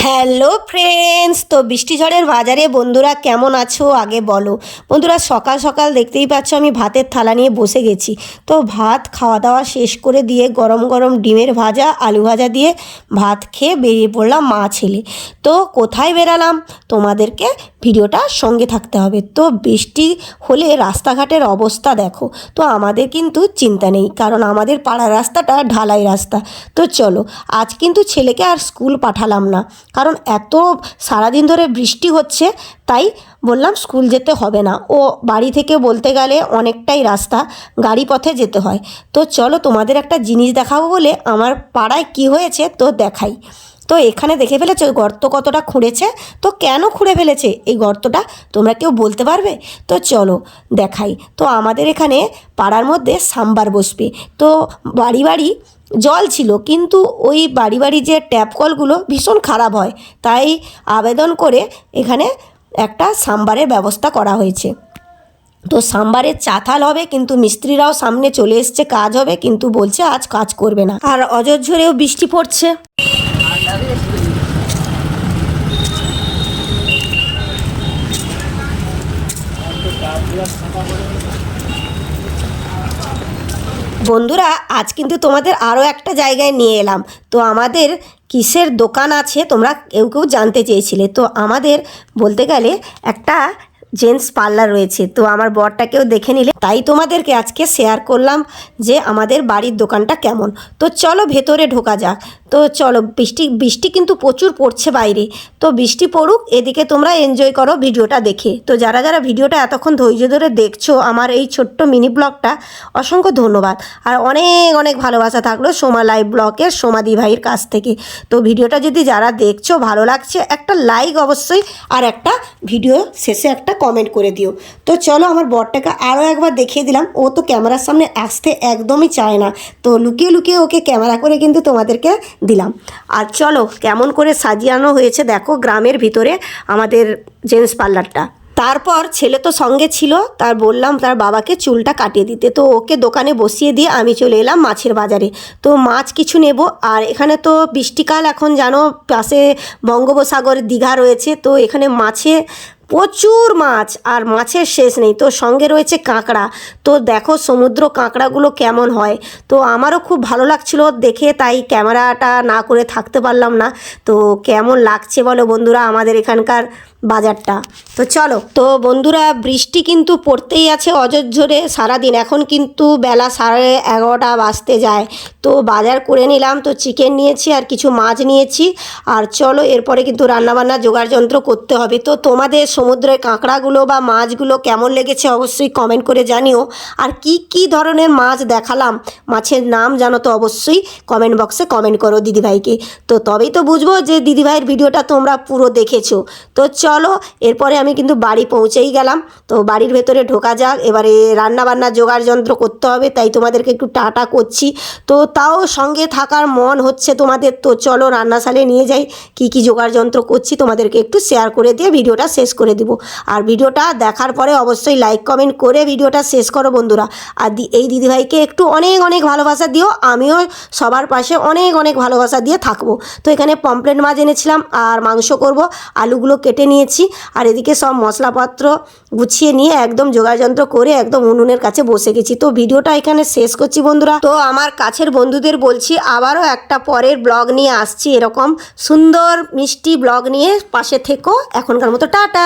Hello friends, তো বৃষ্টি ঝড়ের বাজারে বন্ধুরা কেমন আছো আগে বলো। বন্ধুরা সকাল সকাল দেখতেই পাচ্ছ আমি ভাতের থালা নিয়ে বসে গেছি। তো ভাত খাওয়া দাওয়া শেষ করে দিয়ে গরম গরম ডিমের ভাজা আলু ভাজা দিয়ে ভাত খেয়ে বেরিয়ে পড়লাম মা ছেলে। তো কোথায় বেরালাম তোমাদেরকে ভিডিওটা সঙ্গে থাকতে হবে। তো বৃষ্টি হলে রাস্তাঘাটের অবস্থা দেখো। তো আমাদের কিন্তু চিন্তা নেই, কারণ আমাদের পাড়ার রাস্তাটা ঢালাই রাস্তা। তো চলো, আজ কিন্তু ছেলেকে আর স্কুল পাঠালাম না, কারণ এত সারাদিন ধরে বৃষ্টি হচ্ছে, তাই বললাম স্কুল যেতে হবে না। ও বাড়ি থেকে বলতে গেলে অনেকটাই রাস্তা, গাড়ি পথে যেতে হয়। তো চলো তোমাদের একটা জিনিস দেখাবো বলে আমার পাড়ায় কি হয়েছে তো দেখাই। তো এখানে দেখে ফেলেছো গর্ত কতটা খুঁড়েছে। তো কেন খুঁড়ে ফেলেছে এই গর্তটা তোমরা কেউ বলতে পারবে? তো চলো দেখাই। তো আমাদের এখানে পাড়ার মধ্যে সাম্বার বসবে। তো বাড়ি বাড়ি জল ছিল, কিন্তু ওই বাড়ি বাড়ি যে ট্যাপ কলগুলো ভীষণ খারাপ হয়, তাই আবেদন করে এখানে একটা সাম্বারের ব্যবস্থা করা হয়েছে। তো সাম্বারের চাতাল হবে, কিন্তু মিস্ত্রিরাও সামনে চলে এসছে, কাজ হবে, কিন্তু বলছে আজ কাজ করবে না। আর অজর বৃষ্টি পড়ছে। বন্ধুরা আজ কিন্তু তোমাদের আরও একটা জায়গায় নিয়ে এলাম। তো আমাদের কিসের দোকান আছে তোমরা কেউ কেউ জানতে চেয়েছিলে। তো আমাদের বলতে গেলে একটা জেন্টস পার্লার রয়েছে। তো আমার বরটাকেও দেখে নিলে, তাই তোমাদেরকে আজকে শেয়ার করলাম যে আমাদের বাড়ির দোকানটা কেমন। তো চলো ভেতরে ঢোকা যাক। তো চলো, বৃষ্টি কিন্তু প্রচুর পড়ছে বাইরে। তো বৃষ্টি পড়ুক, এদিকে তোমরা এনজয় করো ভিডিওটা দেখে। তো যারা যারা ভিডিওটা এতক্ষণ ধৈর্য ধরে দেখছো আমার এই ছোট্ট মিনি ব্লগটা, অসংখ্য ধন্যবাদ। আর অনেক অনেক ভালোবাসা থাকলো সোমা লাইভ ব্লগের সোমাদি ভাইয়ের কাছ থেকে। তো ভিডিওটা যদি যারা দেখছো ভালো লাগছে, একটা লাইক অবশ্যই, আর একটা ভিডিও শেষে একটা কমেন্ট করে দিও। তো চলো, আমার বরটাকে আরও একবার দেখিয়ে দিলাম। ও তো ক্যামেরার সামনে আসতে একদমই চায় না, তো লুকিয়ে লুকিয়ে ওকে ক্যামেরা করে কিন্তু তোমাদেরকে দিলাম। আর চলো কেমন করে সাজিয়ানো হয়েছে দেখো গ্রামের ভিতরে আমাদের জেন্টস পার্লারটা। তারপর ছেলে তো সঙ্গে ছিল, তার বললাম তার বাবাকে চুলটা কাটিয়ে দিতে। তো ওকে দোকানে বসিয়ে দিয়ে আমি চলে এলাম মাছের বাজারে। তো মাছ কিছু নেব। আর এখানে তো বৃষ্টিকাল, এখন জানো পাশে বঙ্গোপসাগর দীঘা রয়েছে। তো এখানে মাছে প্রচুর মাছ, আর মাছের শেষ নেই। তো সঙ্গে রয়েছে কাঁকড়া। তো দেখো সমুদ্র কাঁকড়াগুলো কেমন হয়। তো আমারও খুব ভালো লাগছিল দেখে, তাই ক্যামেরাটা না করে থাকতে পারলাম না। তো কেমন লাগছে বলো বন্ধুরা আমাদের এখানকার বাজারটা। তো চলো। তো বন্ধুরা বৃষ্টি কিন্তু পড়তেই আছে অঝরঝরে সারাদিন। এখন কিন্তু বেলা 11:30 বাজতে যায়। তো বাজার করে নিলাম। তো চিকেন নিয়েছি আর কিছু মাছ নিয়েছি। আর চলো এরপরে কিন্তু রান্নাবান্না জোগাড় যন্ত্র করতে হবে। তো তোমাদের সমুদ্রের কাঁকড়াগুলো বা মাছগুলো কেমন লেগেছে অবশ্যই কমেন্ট করে জানিও। আর কি কি ধরনের মাছ দেখালাম, মাছের নাম জানো তো অবশ্যই কমেন্ট বক্সে কমেন্ট করো দিদিভাইকে। তো তবেই তো বুঝবো যে দিদিভাইয়ের ভিডিওটা তোমরা পুরো দেখেছো। তো চলো এরপরে আমি কিন্তু বাড়ি পৌঁছেই গেলাম। তো বাড়ির ভেতরে ঢোকা যাক। এবারে রান্নাবান্না জোগাড় যন্ত্র করতে হবে, তাই তোমাদেরকে একটু টাটা করছি। তো তাও সঙ্গে থাকার মন হচ্ছে তোমাদের। তো চলো রান্নাশালে নিয়ে যাই, কি কি জোগাড় যন্ত্র করছি তোমাদেরকে একটু শেয়ার করে দিয়ে ভিডিওটা শেষ করে দিব। আর ভিডিওটা দেখার পরে অবশ্যই লাইক কমেন্ট করে ভিডিওটা শেষ করো বন্ধুরা। আর এই দিদিভাইকে একটু অনেক অনেক ভালোবাসা দিও, আমিও সবার পাশে অনেক অনেক ভালোবাসা দিয়ে থাকবো। তো এখানে পমফ্রেট মাছ এনেছিলাম আর মাংস করব। আলুগুলো কেটে নিয়েছি, আর এদিকে সব মশলাপত্র গুছিয়ে নিয়ে একদম যোগাযন্ত্র করে একদম উনুনের কাছে বসে গেছি। তো ভিডিওটা এখানে শেষ করছি বন্ধুরা। তো আমার কাছের বন্ধুদের বলছি আবারও একটা পরের ব্লগ নিয়ে আসছি, এরকম সুন্দর মিষ্টি ব্লগ নিয়ে পাশে থেকো। এখনকার মতো টাটা।